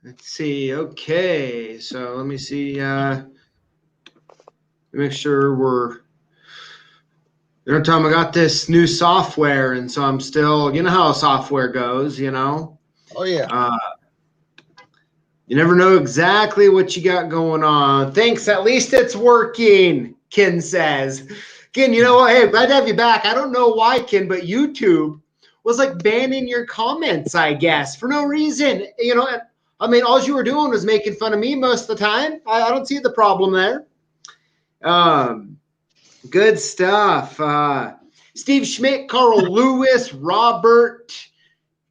Let's see. Okay, so let me see. Make sure Tom, I got this new software, and so I'm still, you know how software goes, Oh, yeah. You never know exactly what you got going on. Thanks. At least it's working, Ken says. Ken, you know what? Hey, glad to have you back. I don't know why, Ken, but YouTube was like banning your comments, I guess, for no reason. I mean, all you were doing was making fun of me most of the time. I don't see the problem there. Good stuff. Steve Schmidt, Carl Lewis, Robert,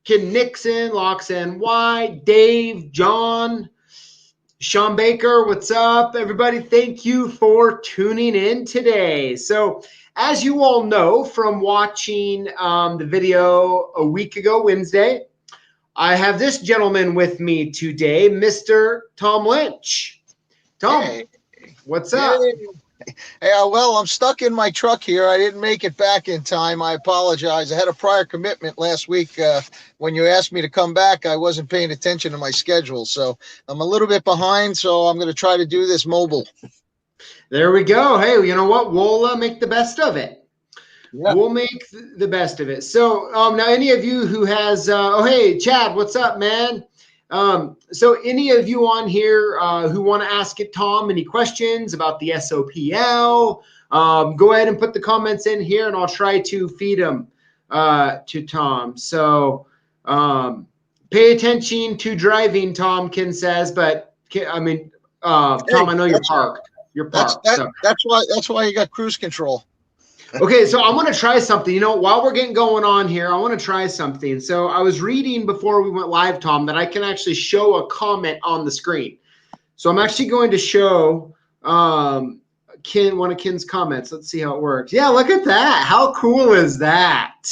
Ken Nixon, Locks NY, Dave, John, Sean Baker, what's up, everybody? Thank you for tuning in today. So, as you all know from watching the video a week ago, Wednesday, I have this gentleman with me today, Mr. Tom Lynch. Tom, Hey. what's up? Hey, well, I'm stuck in my truck here. I didn't make it back in time. I apologize. I had a prior commitment last week. When you asked me to come back, I wasn't paying attention to my schedule. So I'm a little bit behind. So I'm going to try to do this mobile. There we go. Hey, you know what? We'll make the best of it. Yeah. We'll make the best of it. So now any of you who has, hey, Chad, what's up, man? So any of you on here who want to ask it, Tom, any questions about the SOPL, go ahead and put the comments in here and I'll try to feed them to Tom. So pay attention to driving, Tom, Ken says, but I mean, Tom, I know you're parked. You're parked. That's why you got cruise control. Okay, so I want to try something. While we're getting going on here, I want to try something. So I was reading before we went live, Tom, that I can actually show a comment on the screen. So I'm actually going to show one of Ken's comments. Let's see how it works. Yeah, look at that. How cool is that?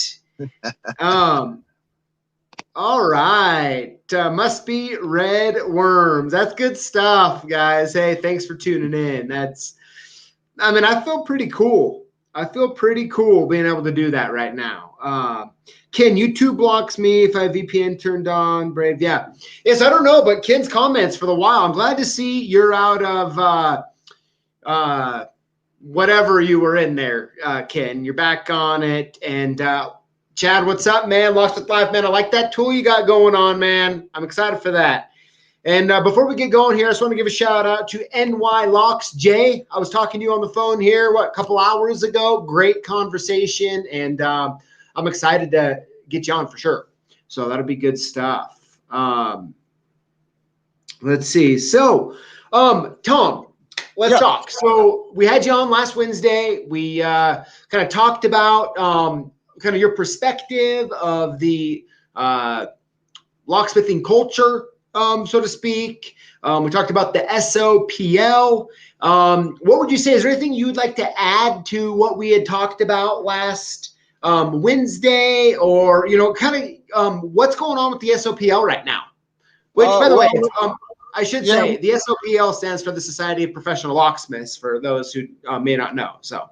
All right. Must be red worms. That's good stuff, guys. Hey, thanks for tuning in. I feel pretty cool. I feel pretty cool being able to do that right now. Ken, YouTube blocks me if I have VPN turned on. Brave, yeah. Yes, I don't know, but Ken's comments for the while. I'm glad to see you're out of whatever you were in there, Ken. You're back on it. And Chad, what's up, man? Lost with 5 men. I like that tool you got going on, man. I'm excited for that. And before we get going here, I just want to give a shout out to NY Locks Jay. I was talking to you on the phone here, a couple hours ago. Great conversation. And I'm excited to get you on for sure. So that'll be good stuff. Let's see. So, Tom, let's talk. So we had you on last Wednesday. We kind of talked about kind of your perspective of the locksmithing culture, so to speak. We talked about the SOPL. What would you say? Is there anything you'd like to add to what we had talked about last Wednesday, or kind of what's going on with the SOPL right now? Which, by the way, I should say the SOPL stands for the Society of Professional Locksmiths. For those who may not know, so.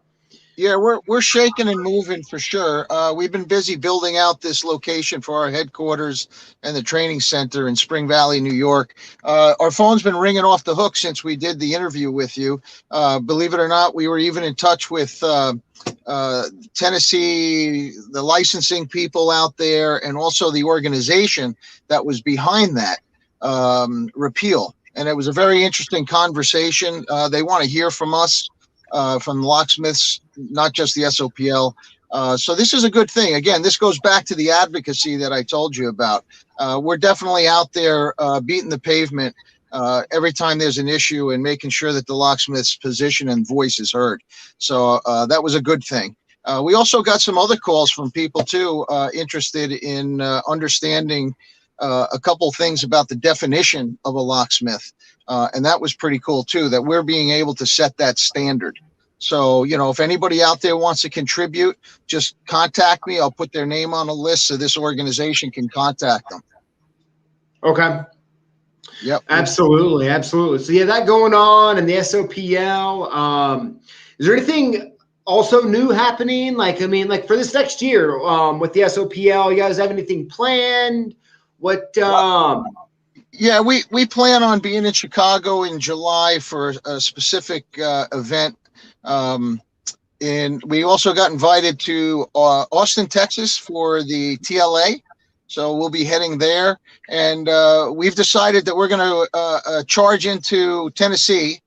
Yeah, we're shaking and moving for sure. We've been busy building out this location for our headquarters and the training center in Spring Valley, New York. Our phone's been ringing off the hook since we did the interview with you. Believe it or not, we were even in touch with Tennessee, the licensing people out there, and also the organization that was behind that repeal. And it was a very interesting conversation. They want to hear from us. From locksmiths, not just the SOPL. So this is a good thing. Again, this goes back to the advocacy that I told you about. We're definitely out there beating the pavement every time there's an issue and making sure that the locksmith's position and voice is heard. So that was a good thing. We also got some other calls from people, too, interested in understanding a couple things about the definition of a locksmith. And that was pretty cool, too, that we're being able to set that standard. So, if anybody out there wants to contribute, just contact me. I'll put their name on a list so this organization can contact them. Okay. Yep. Absolutely. Absolutely. So, yeah, that going on in the SOPL. Is there anything also new happening? Like for this next year with the SOPL, you guys have anything planned? What? Yeah, we plan on being in Chicago in July for a specific event. And we also got invited to Austin, Texas for the TLA. So we'll be heading there. And we've decided that we're going to charge into Tennessee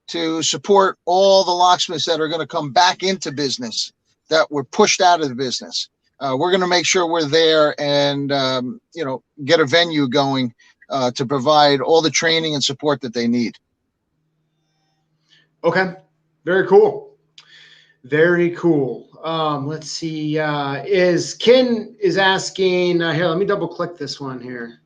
to support all the locksmiths that are going to come back into business that were pushed out of the business. We're going to make sure we're there and, get a venue going to provide all the training and support that they need. Okay. Very cool. Very cool. Let's see. Ken is asking here, let me double click this one here.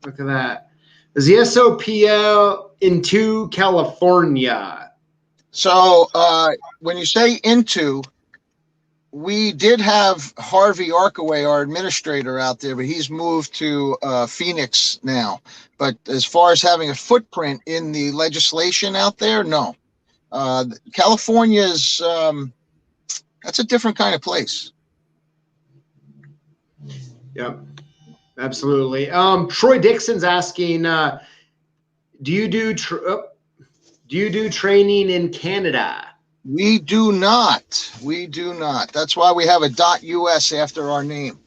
Look at that. Is the SOPL into California? So when you say into, we did have Harvey Arkaway, our administrator, out there, but he's moved to Phoenix now. But as far as having a footprint in the legislation out there, no. California's that's a different kind of place. Yep, absolutely. Troy Dixon's asking, do you do training in Canada? We do not. We do not. That's why we have a .us after our name.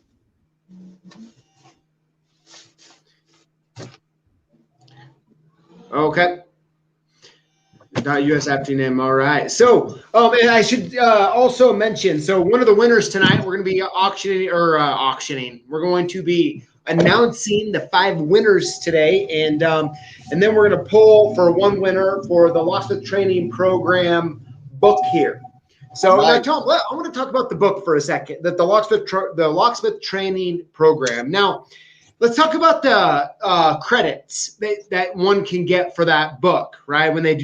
Okay. .us after name. All right. So, and I should also mention. So, one of the winners tonight, we're going to be auctioning. We're going to be announcing the 5 winners today, and then we're going to pull for one winner for the Locksmith Training Program book here. So now, Tom, I want to talk about the book for a second. That the Locksmith Training Program. Now, let's talk about the credits that one can get for that book, right? When they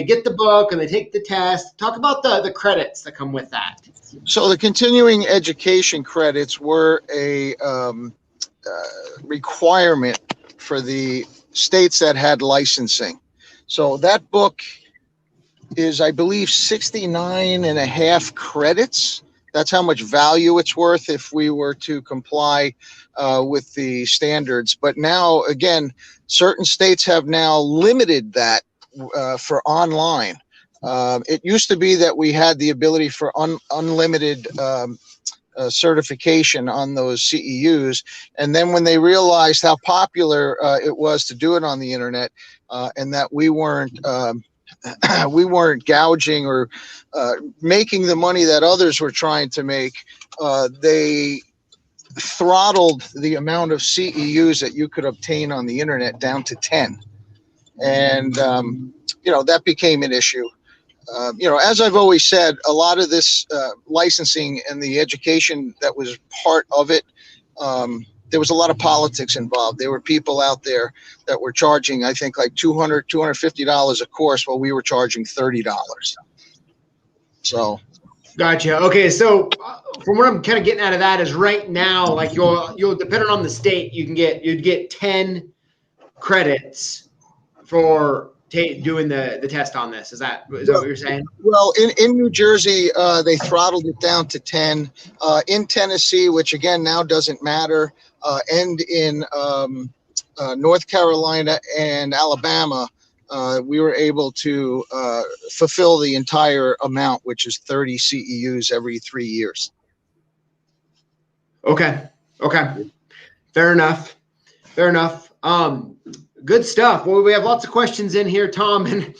get the book and they take the test. Talk about the credits that come with that. So the continuing education credits were a requirement for the states that had licensing. So that book is, I believe, 69.5 credits. That's how much value it's worth if we were to comply with the standards. But now, again, certain states have now limited that for online. It used to be that we had the ability for unlimited certification on those CEUs. And then when they realized how popular it was to do it on the internet, and that we weren't gouging or making the money that others were trying to make, they throttled the amount of CEUs that you could obtain on the internet down to 10. And, that became an issue. As I've always said, a lot of this licensing and the education that was part of it, there was a lot of politics involved. There were people out there that were charging, I think, like $200, $250 a course, while we were charging $30. So, gotcha. Okay, so from what I'm kind of getting out of that is right now, like you'll depending on the state, you'd get 10 credits for doing the test on this. Is that what you're saying? Well, in New Jersey, they throttled it down to 10. In Tennessee, which again now doesn't matter, and in North Carolina and Alabama, we were able to fulfill the entire amount, which is 30 CEUs every 3 years. Okay. Fair enough. Good stuff. Well, we have lots of questions in here, Tom, and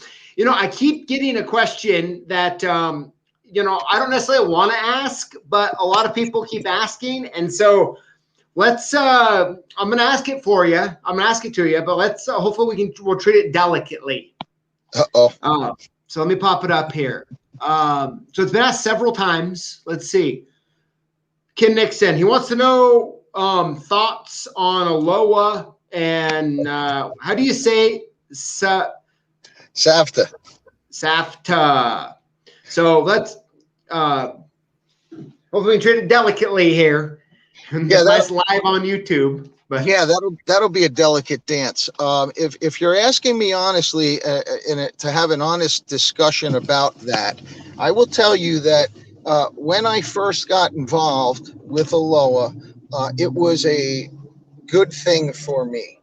I keep getting a question that I don't necessarily want to ask, but a lot of people keep asking, and so let's. I'm going to ask it for you. I'm going to ask it to you, but let's. Hopefully, we'll treat it delicately. Uh-oh. So let me pop it up here. So it's been asked several times. Let's see. Ken Nixon. He wants to know thoughts on Aloha. And how do you say SAFTA? SAFTA. So let's hopefully treat it delicately here. Yeah, that's live on YouTube. But yeah, that'll be a delicate dance. If you're asking me honestly, to have an honest discussion about that, I will tell you that when I first got involved with Aloha, it was a good thing for me.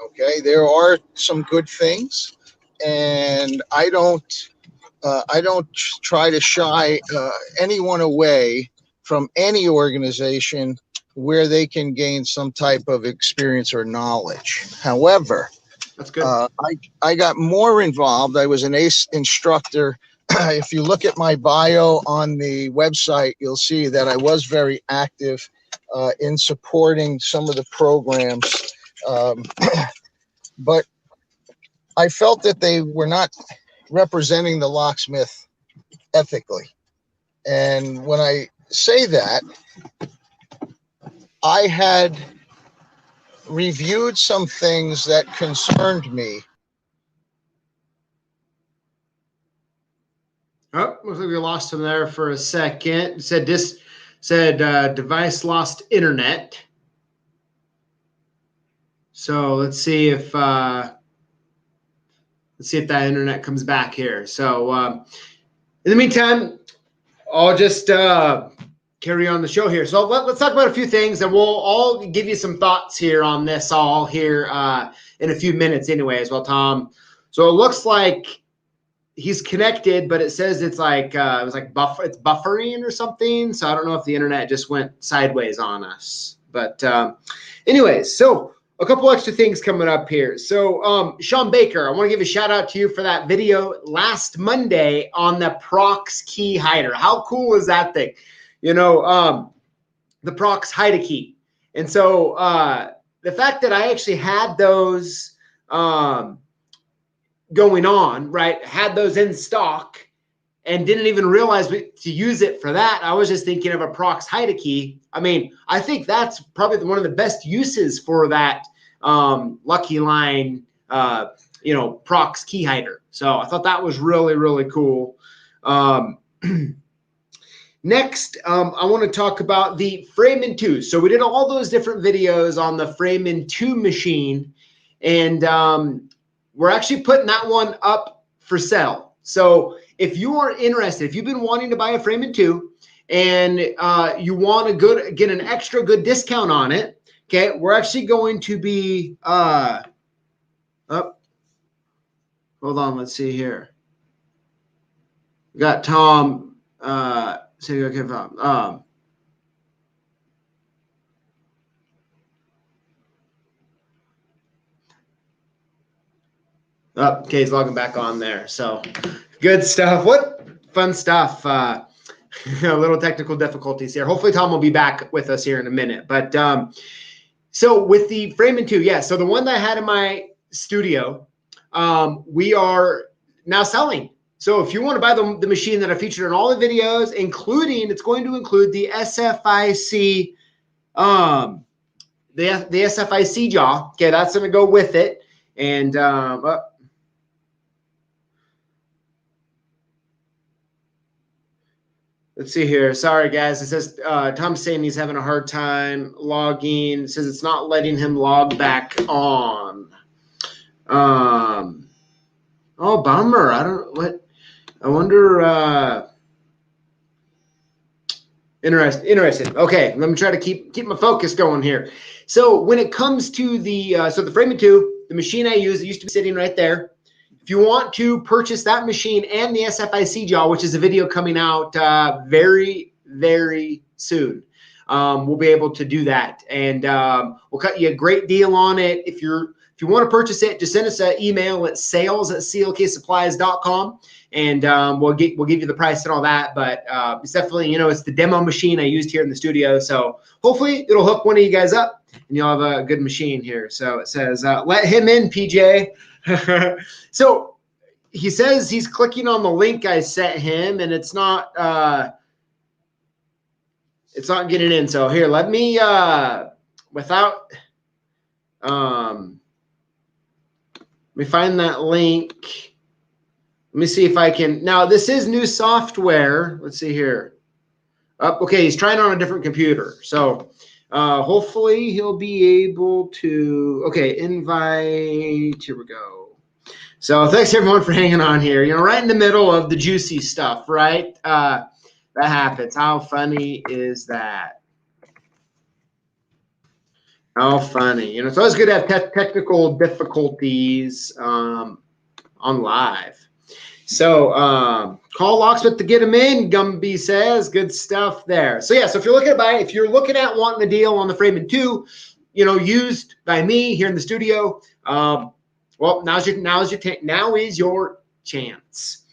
Okay, there are some good things, and I don't try to shy anyone away from any organization where they can gain some type of experience or knowledge. However, That's good. I got more involved. I was an ACE instructor. If you look at my bio on the website, you'll see that I was very active in supporting some of the programs. But I felt that they were not representing the locksmith ethically. And when I say that, I had reviewed some things that concerned me. Oh, looks like we lost him there for a second. Said device lost internet. So let's see if that internet comes back here. So in the meantime, I'll just carry on the show here. So let's talk about a few things, and we'll all give you some thoughts here on this all here in a few minutes anyway as well, Tom. So it looks like he's connected, but it says it's like it was like it's buffering or something. So I don't know if the internet just went sideways on us. But anyways, so a couple extra things coming up here. So Sean Baker, I want to give a shout out to you for that video last Monday on the Prox key hider. How cool is that thing? You know, the Prox hide a key. And so the fact that I actually had those going on, right? Had those in stock and didn't even realize to use it for that. I was just thinking of a Prox hide a key. I mean, I think that's probably one of the best uses for that Lucky Line, Prox key hider. So I thought that was really, really cool. Next, I want to talk about the Frame 2. So we did all those different videos on the Frame 2 machine, and we're actually putting that one up for sale. So if you are interested, if you've been wanting to buy a Frame 2 and you want to get an extra good discount on it, okay, we're actually going to be hold on, let's see here. We got Tom saying okay, okay, he's logging back on there. So good stuff. What fun stuff. A little technical difficulties here. Hopefully Tom will be back with us here in a minute. But so with the Frame 2, yeah. So the one that I had in my studio, we are now selling. So if you want to buy the machine that I featured in all the videos, it's going to include the SFIC, the SFIC jaw. Okay, that's going to go with it. And let's see here. Sorry, guys. It says Tom's saying he's having a hard time logging. It says it's not letting him log back on. Oh, bummer. I wonder. Interesting. Okay, let me try to keep my focus going here. So when it comes to the Frame 2, the machine I use, it used to be sitting right there. If you want to purchase that machine and the SFIC jaw, which is a video coming out very, very soon, we'll be able to do that, and we'll cut you a great deal on it. If you want to purchase it, just send us an email at sales@clksupplies.com, and we'll give you the price and all that. But it's definitely, it's the demo machine I used here in the studio. So hopefully it'll hook one of you guys up, and you'll have a good machine here. So it says, let him in, PJ. So he says he's clicking on the link I sent him, and it's not getting in. So here, let me let me find that link. Let me see if I can. Now, this is new software. Let's see here. Okay, he's trying on a different computer. So hopefully he'll be able to. Okay, invite. Here we go. So thanks everyone for hanging on here. Right in the middle of the juicy stuff, right? That happens. How funny is that? How funny. You know, it's always good to have technical difficulties on live. So call locksmith to get them in. Gumby says good stuff there. So yeah, so if you're looking at wanting a deal on the Freeman 2, you know, used by me here in the studio, well, now is your chance.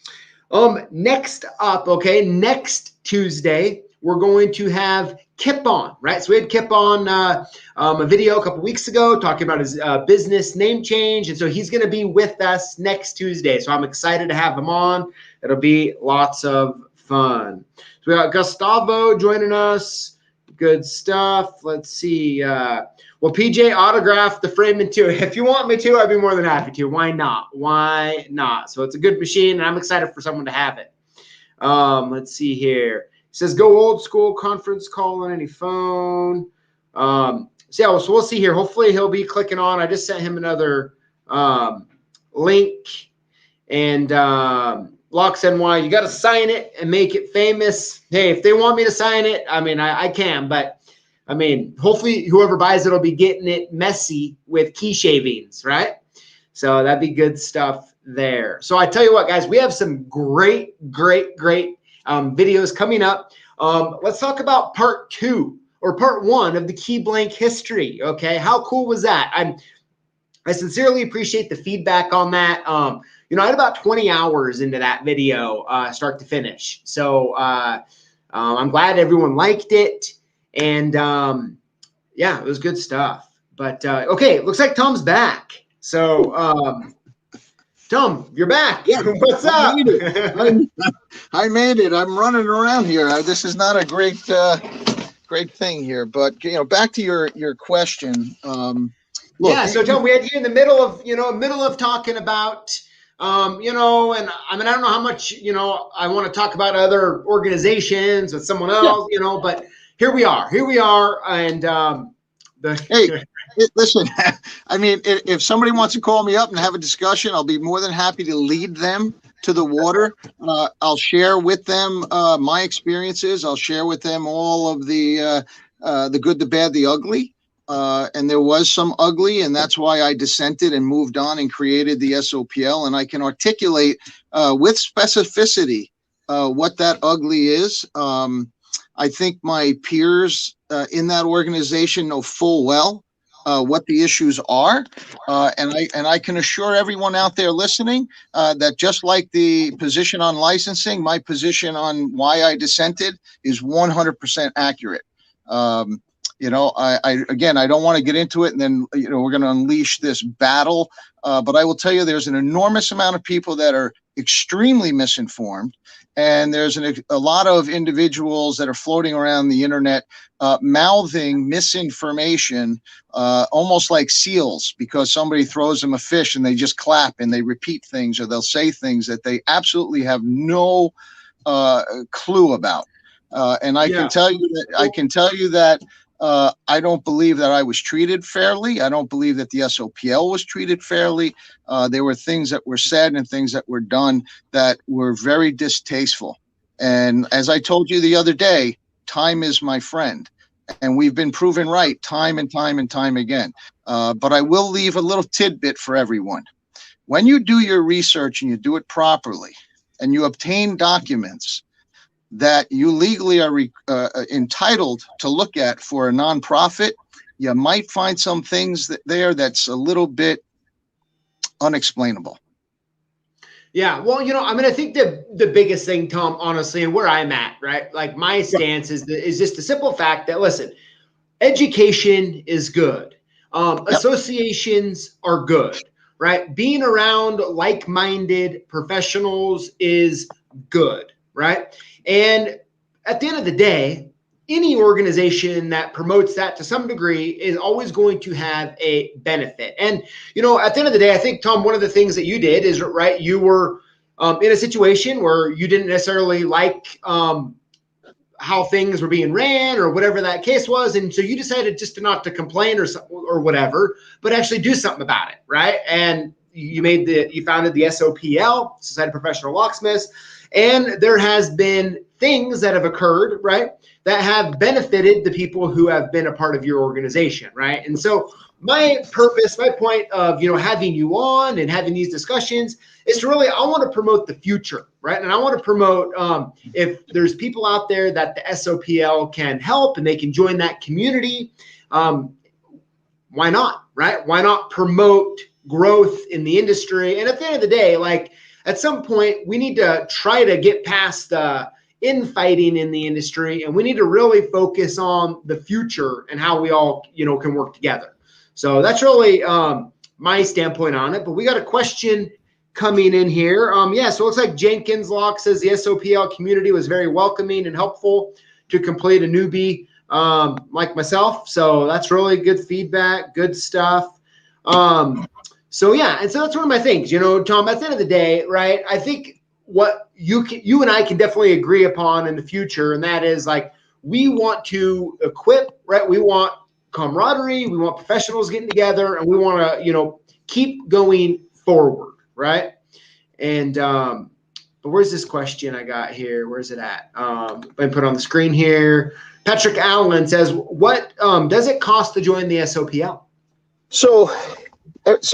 Next up, okay, next Tuesday we're going to have Kip on, right? So we had Kip on a video a couple weeks ago talking about his business name change. And so he's going to be with us next Tuesday. So I'm excited to have him on. It'll be lots of fun. So we got Gustavo joining us. Good stuff. Let's see. Well, PJ autographed the Freeman 2. If you want me to, I'd be more than happy to. Why not? Why not? So it's a good machine, and I'm excited for someone to have it. Let's see here. It says go old school, conference call on any phone. So yeah, so we'll see here. Hopefully he'll be clicking on. I just sent him another link. And Locks NY, you got to sign it and make it famous. Hey, if they want me to sign it, I mean, I can. But, I mean, hopefully whoever buys it will be getting it messy with key shavings, right? So that'd be good stuff there. So I tell you what, guys, we have some great videos coming up. Let's talk about part 2 or part 1 of the key blank history. Okay, how cool was that? I sincerely appreciate the feedback on that. You know, I had about 20 hours into that video, start to finish. So I'm glad everyone liked it, and yeah, it was good stuff. But okay, looks like Tom's back. So Tom, you're back. Yeah, what's up? I made it. I'm running around here. This is not a great thing here, but you know, back to your question. Look, yeah. So Tom, we had you in the middle of talking about, you know, and I mean, I don't know how much, you know, I want to talk about other organizations with someone else, you know, but here we are, and hey. Listen, I mean, if somebody wants to call me up and have a discussion, I'll be more than happy to lead them to the water. I'll share with them my experiences. I'll share with them all of the good, the bad, the ugly. And there was some ugly, and that's why I dissented and moved on and created the SOPL. And I can articulate with specificity what that ugly is. I think my peers in that organization know full well what the issues are, and I can assure everyone out there listening that just like the position on licensing, my position on why I dissented is 100% accurate. You know, I don't want to get into it, and then, you know, we're going to unleash this battle. But I will tell you, there's an enormous amount of people that are extremely misinformed, and there's a lot of individuals that are floating around the internet mouthing misinformation, almost like seals, because somebody throws them a fish and they just clap and they repeat things, or they'll say things that they absolutely have no clue about. And I can tell you that I don't believe that I was treated fairly. I don't believe that the SOPL was treated fairly. There were things that were said and things that were done that were very distasteful. And as I told you the other day, time is my friend. And we've been proven right time and time and time again. But I will leave a little tidbit for everyone. When you do your research and you do it properly, and you obtain documents that you legally are entitled to look at for a nonprofit, you might find some things that's a little bit unexplainable. Yeah, well, you know, I mean, I think the biggest thing, Tom, honestly, and where I'm at, right? Like my stance is just the simple fact that, listen, education is good. Associations are good, right? Being around like-minded professionals is good, right? And at the end of the day, any organization that promotes that to some degree is always going to have a benefit. And, you know, at the end of the day, I think, Tom, one of the things that you did is, right, you were in a situation where you didn't necessarily like how things were being ran or whatever that case was. And so you decided just not to complain or whatever, but actually do something about it, right? And you founded the SOPL, Society of Professional Locksmiths. And there has been things that have occurred, right, that have benefited the people who have been a part of your organization, right? And so my purpose, my point of, having you on and having these discussions is to really, I want to promote the future, right? And I want to promote if there's people out there that the SOPL can help and they can join that community, why not, right? Why not promote growth in the industry? And at the end of the day, like at some point, we need to try to get past the infighting in the industry, and we need to really focus on the future and how we all, can work together. So that's really my standpoint on it. But we got a question coming in here. So it looks like Jenkins Locke says the SOPL community was very welcoming and helpful to complete a newbie like myself. So that's really good feedback, good stuff. So that's one of my things, Tom, at the end of the day, right? I think what you and I can definitely agree upon in the future, and that is like, we want to equip, right? We want camaraderie, we want professionals getting together, and we want to, keep going forward, right? And but where's this question I got here? Where's it at? I put it on the screen here. Patrick Allen says, what does it cost to join the SOPL? So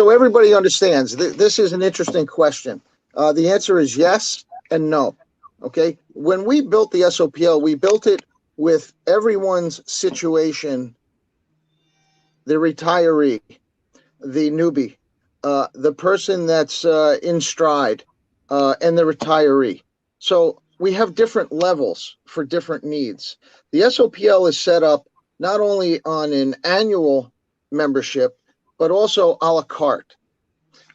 everybody understands this is an interesting question. The answer is yes and no. Okay. When we built the SOPL, we built it with everyone's situation: the retiree, the newbie, the person that's in stride, and the retiree. So we have different levels for different needs. The SOPL is set up not only on an annual membership, but also a la carte.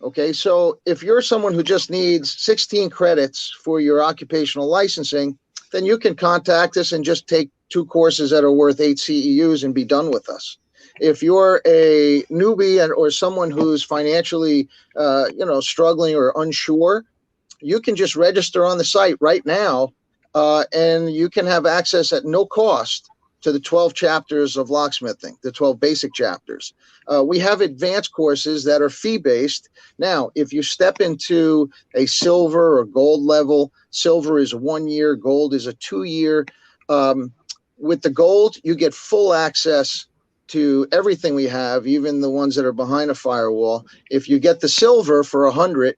Okay, so if you're someone who just needs 16 credits for your occupational licensing, then you can contact us and just take 2 courses that are worth 8 CEUs and be done with us. If you're a newbie or someone who's financially, struggling or unsure, you can just register on the site right now, and you can have access at no cost to the 12 chapters of locksmithing, the 12 basic chapters. We have advanced courses that are fee-based. Now, if you step into a silver or gold level, silver is 1 year, gold is a 2 year. With the gold, you get full access to everything we have, even the ones that are behind a firewall. If you get the silver for 100,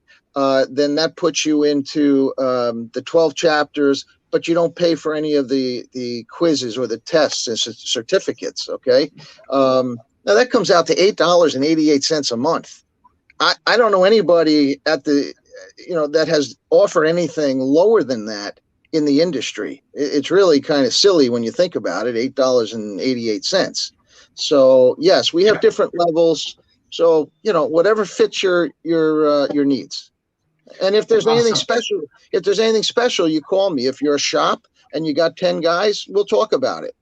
then that puts you into the 12 chapters, but you don't pay for any of the quizzes or the tests and certificates. Okay. Now that comes out to $8.88 a month. I don't know anybody at the, that has offered anything lower than that in the industry. It's really kind of silly when you think about it, $8.88. So yes, we have different levels. So, whatever fits your needs. And if there's anything special, you call me. If you're a shop and you got 10 guys, we'll talk about it.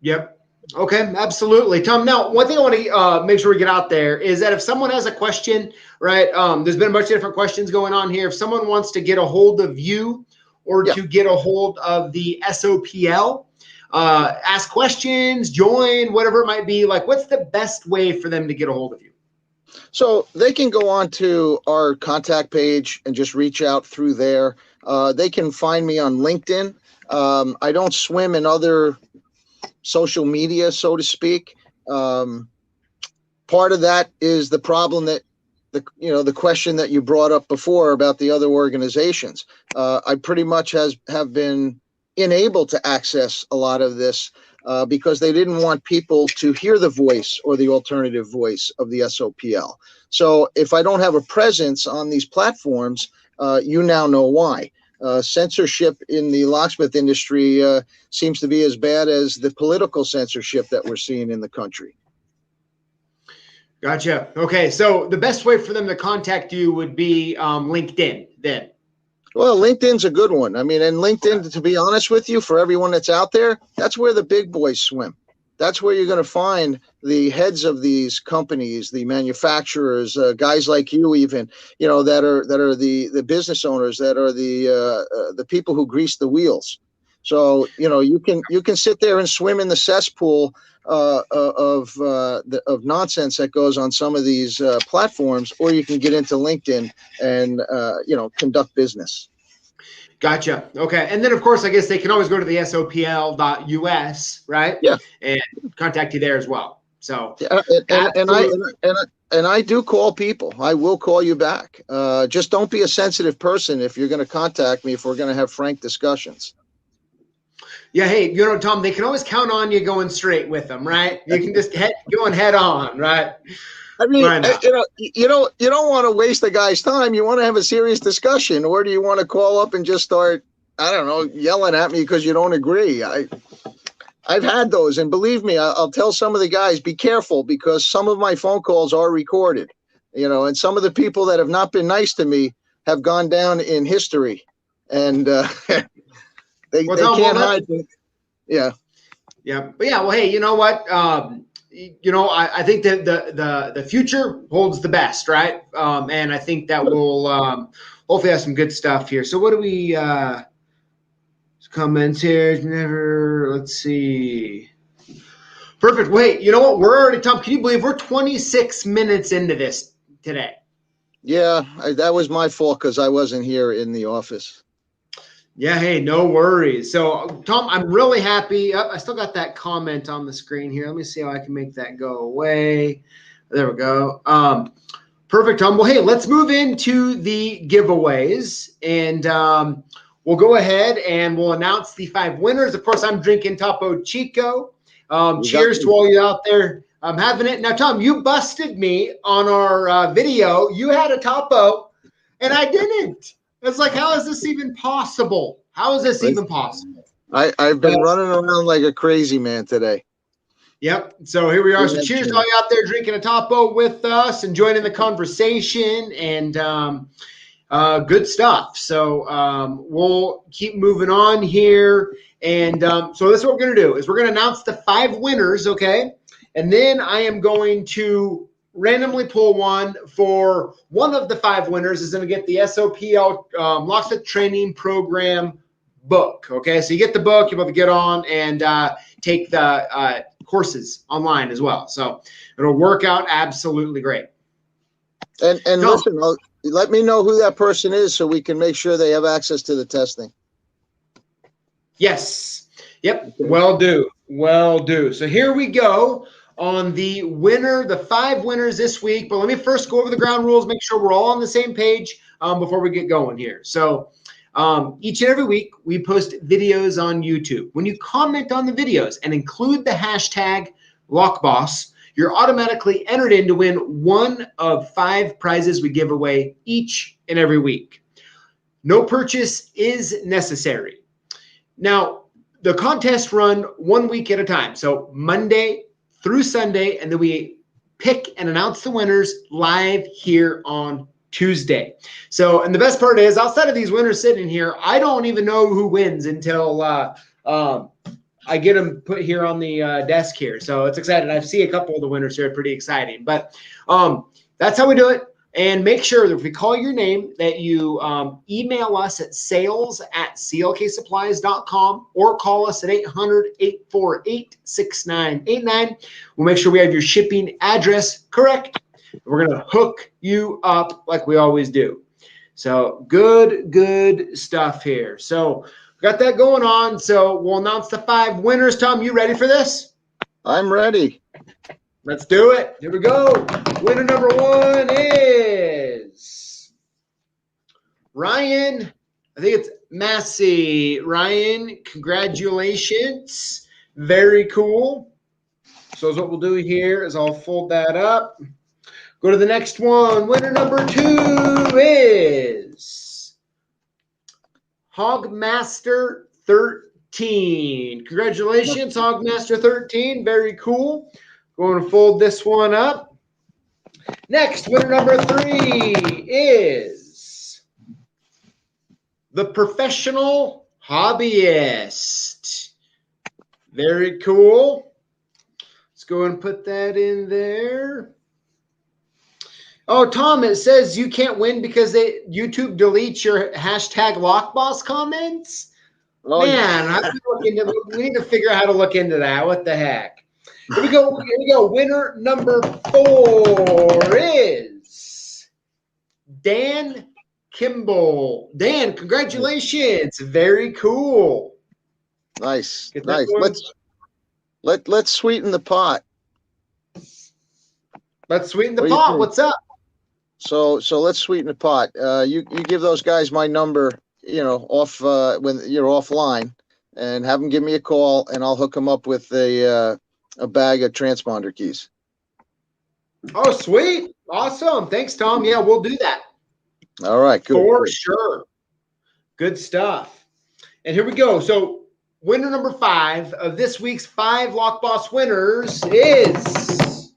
Yep. Okay, absolutely. Tom, now, one thing I want to make sure we get out there is that if someone has a question, right, there's been a bunch of different questions going on here. If someone wants to get a hold of you or to get a hold of the SOPL, ask questions, join, whatever it might be, like, what's the best way for them to get a hold of you? So they can go on to our contact page and just reach out through there. They can find me on LinkedIn. I don't swim in other social media, so to speak. Part of that is the problem that the question that you brought up before about the other organizations. I pretty much have been unable to access a lot of this because they didn't want people to hear the voice or the alternative voice of the SOPL. So if I don't have a presence on these platforms, you now know why. Censorship in the locksmith industry seems to be as bad as the political censorship that we're seeing in the country. Gotcha. Okay, so the best way for them to contact you would be LinkedIn then. Well, LinkedIn's a good one. I mean, and LinkedIn, to be honest with you, for everyone that's out there, that's where the big boys swim. That's where you're going to find the heads of these companies, the manufacturers, guys like you, even, that are the business owners, that are the people who grease the wheels. So, you can sit there and swim in the cesspool of nonsense that goes on some of these platforms, or you can get into LinkedIn and conduct business. Gotcha. Okay. And then, of course, I guess they can always go to the SOPL.us, right? Yeah. And contact you there as well. So, Yeah, and I do call people. I will call you back. Just don't be a sensitive person if you're going to contact me, if we're going to have frank discussions. yeah, hey, Tom, they can always count on you going straight with them, right? You can just going head on, right? I mean, Why not? you don't want to waste the guy's time. You want to have a serious discussion, or do you want to call up and just start, I don't know, yelling at me because you don't agree? I've had those, and believe me, I'll tell some of the guys, be careful, because some of my phone calls are recorded, and some of the people that have not been nice to me have gone down in history, and they can't hide. Yeah. Yeah. But yeah, well, hey, you know what? I think that the future holds the best, right? And I think that we'll hopefully have some good stuff here. So what do we comments here? Let's see. Perfect. Wait, you know what? We're already, Tom, can you believe we're 26 minutes into this today? Yeah, that was my fault because I wasn't here in the office. Yeah, hey, no worries. So, Tom, I'm really happy. I still got that comment on the screen here. Let me see how I can make that go away. There we go. Perfect, Tom. Well, hey, let's move into the giveaways. And we'll go ahead and we'll announce the 5 winners. Of course, I'm drinking Topo Chico. Cheers to all you out there having it. Now, Tom, you busted me on our video. You had a Topo, and I didn't. It's like, how is this even possible? How is this even possible? I've been running around like a crazy man today. Yep. So here we are. So cheers to all you out there drinking a Topo with us and joining the conversation, and good stuff. So we'll keep moving on here. And so this is what we're going to do is we're going to announce the 5 winners, okay? And then I am going to randomly pull one for one of the 5 winners is going to get the SOPL Locksmith Training Program book. Okay, so you get the book, you'll be able to get on and take the courses online as well. So it'll work out absolutely great. And listen, let me know who that person is so we can make sure they have access to the testing. Yes. Yep. Okay. Will do. So here we go on the winner, the 5 winners this week. But let me first go over the ground rules, make sure we're all on the same page before we get going here. So each and every week, we post videos on YouTube. When you comment on the videos and include the hashtag LockBoss, you're automatically entered in to win one of 5 prizes we give away each and every week. No purchase is necessary. Now, the contests run 1 week at a time. So Monday through Sunday, and then we pick and announce the winners live here on Tuesday. So, and the best part is, outside of these winners sitting here, I don't even know who wins until I get them put here on the desk here. So it's exciting. I see a couple of the winners here, pretty exciting. But that's how we do it. And make sure that if we call your name that you email us at sales@clksupplies.com or call us at 800-848-6989. We'll make sure we have your shipping address correct. We're going to hook you up like we always do. So good stuff here. So we got that going on. So we'll announce the 5 winners. Tom, you ready for this? I'm ready. Let's do it. Here we go. Winner number 1 is Ryan. I think it's Massey. Ryan, congratulations. Very cool. So what we'll do here is I'll fold that up. Go to the next one. Winner number 2 is Hogmaster 13. Congratulations, Hogmaster 13. Very cool. Going to fold this one up. Next, winner number 3 is the Professional Hobbyist. Very cool. Let's go and put that in there. Oh, Tom, it says you can't win because YouTube deletes your hashtag LockBoss comments. Oh, man, yeah. We need to figure out how to look into that. What the heck? Here we go. Winner number 4 is Dan Kimball. Dan, congratulations. Very cool. Nice. Get that Nice. going. Let's sweeten the pot. Let's sweeten the What do you pot. think? What's up? So let's sweeten the pot. You give those guys my number, off when you're offline, and have them give me a call, and I'll hook them up with a bag of transponder keys. Oh, sweet. Awesome. Thanks, Tom. Yeah, we'll do that. All right, good. For sure. Good stuff. And here we go. So winner number 5 of this week's 5 Lock Boss winners is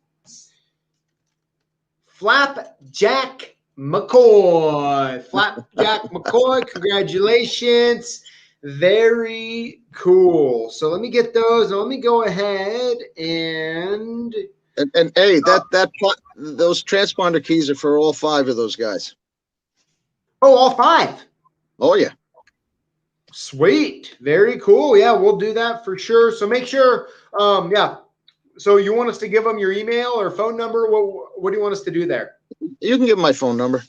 Flapjack McCoy. Flapjack McCoy, congratulations. Very cool. So let me get those. Let me go ahead and hey, those transponder keys are for all 5 of those guys. oh, all 5. Oh yeah. Sweet. Very cool. Yeah, we'll do that for sure. So make sure, yeah. So you want us to give them your email or phone number? What do you want us to do there? You can give them my phone number.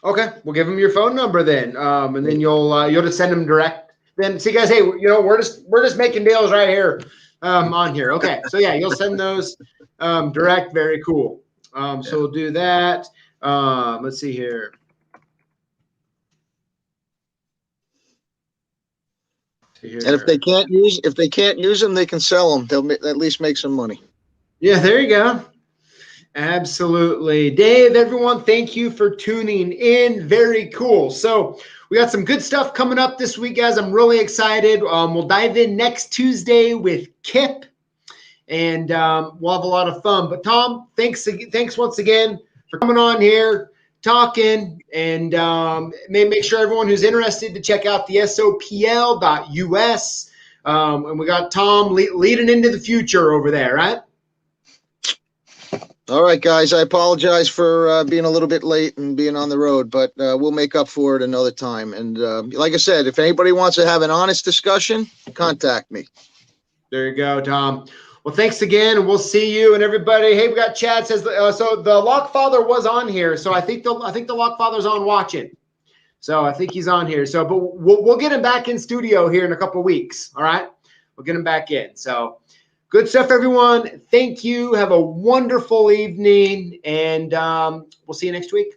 Okay, we'll give them your phone number then, and then you'll just send them direct. Then see, guys, hey, we're just making deals right here, on here. Okay, so yeah, you'll send those direct. Very cool. So we'll do that. Let's see here. And if they can't use them, they can sell them. They'll at least make some money. Yeah, there you go. Absolutely. Dave, everyone, thank you for tuning in. Very cool. So we got some good stuff coming up this week, guys. I'm really excited. We'll dive in next Tuesday with Kip, and we'll have a lot of fun. But Tom, thanks once again for coming on here, talking, and make sure everyone who's interested to check out the SOPL.us. And we got Tom leading into the future over there, right? All right, guys. I apologize for being a little bit late and being on the road, but we'll make up for it another time. And like I said, if anybody wants to have an honest discussion, contact me. There you go, Tom. Well, thanks again, and we'll see you and everybody. Hey, we got Chad says so. The Lockfather was on here, so I think the Lockfather's on watching. So I think he's on here. So, but we'll get him back in studio here in a couple of weeks. All right, we'll get him back in. So. Good stuff, everyone. Thank you. Have a wonderful evening, and we'll see you next week.